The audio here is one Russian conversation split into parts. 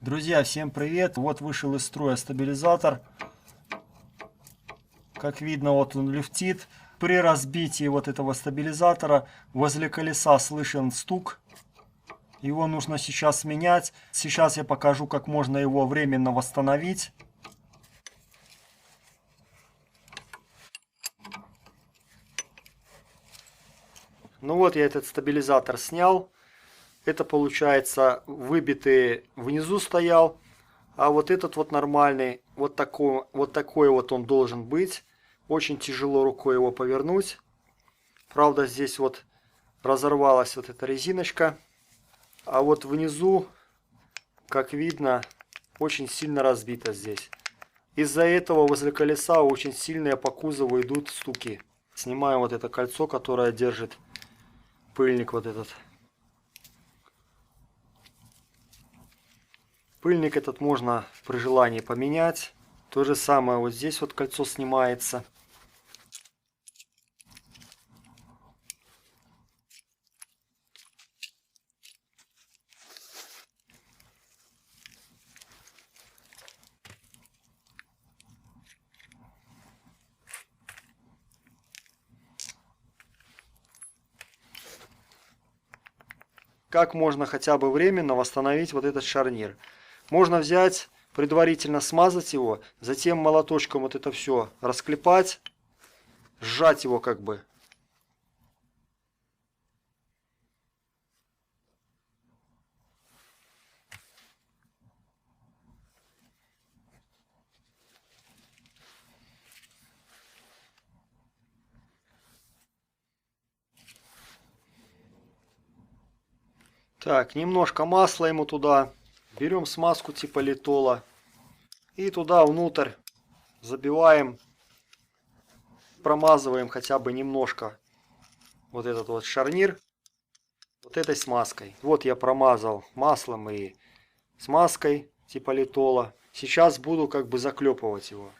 Друзья, всем привет! Вот вышел из строя стабилизатор. Как видно, вот он люфтит. При разбитии вот этого стабилизатора возле колеса слышен стук. Его нужно сейчас менять. Сейчас я покажу, как можно его временно восстановить. Ну вот я этот стабилизатор снял. Это получается выбитый внизу стоял. А вот этот вот нормальный, вот такой вот он должен быть. Очень тяжело рукой его повернуть. Правда, здесь вот разорвалась вот эта резиночка. А вот внизу, как видно, очень сильно разбито здесь. Из-за этого возле колеса очень сильные по кузову идут стуки. Снимаем вот это кольцо, которое держит пыльник вот этот. Пыльник этот можно при желании поменять. То же самое вот здесь вот кольцо снимается. Как можно хотя бы временно восстановить вот этот шарнир? Можно взять, предварительно смазать его, затем молоточком вот это все расклепать, сжать его как бы. Так, немножко масла ему туда. Берем смазку типа литола. И туда внутрь забиваем. Промазываем хотя бы немножко вот этот вот шарнир. Вот этой смазкой. Вот я промазал маслом и смазкой типа литола. Сейчас буду как бы заклепывать его.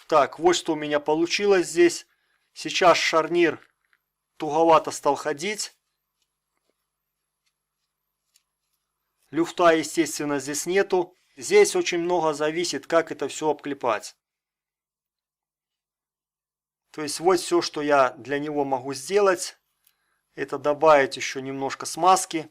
Так, вот что у меня получилось здесь. Сейчас шарнир туговато стал ходить. Люфта, естественно, здесь нету. Здесь очень много зависит, как это все обклепать. То есть вот все, что я для него могу сделать. Это добавить еще немножко смазки.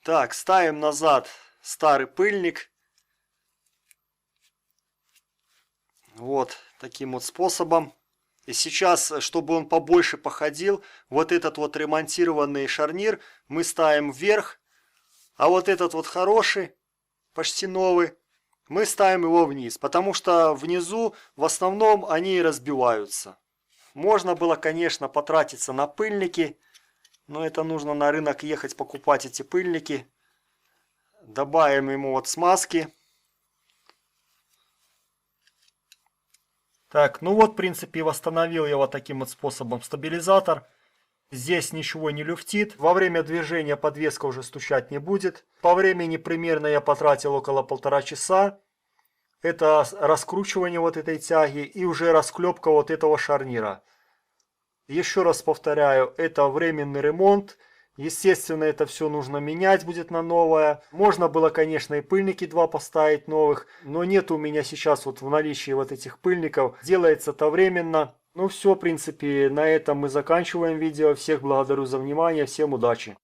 Так, ставим назад старый пыльник. Вот таким вот способом. И сейчас, чтобы он побольше походил, вот этот вот ремонтированный шарнир мы ставим вверх. А вот этот вот хороший, почти новый, мы ставим его вниз. Потому что внизу в основном они разбиваются. Можно было, конечно, потратиться на пыльники. Но это нужно на рынок ехать покупать эти пыльники. Добавим ему вот смазки. Так, ну вот в принципе восстановил я вот таким вот способом стабилизатор. Здесь ничего не люфтит. Во время движения подвеска уже стучать не будет. По времени примерно я потратил около 1,5 часа. Это раскручивание вот этой тяги и уже расклепка вот этого шарнира. Еще раз повторяю, это временный ремонт. Естественно, это все нужно менять будет на новое. Можно было, конечно, и пыльники 2 поставить новых, но нет у меня сейчас вот в наличии вот этих пыльников. Делается это временно. Ну все, в принципе, на этом мы заканчиваем видео. Всех благодарю за внимание, всем удачи.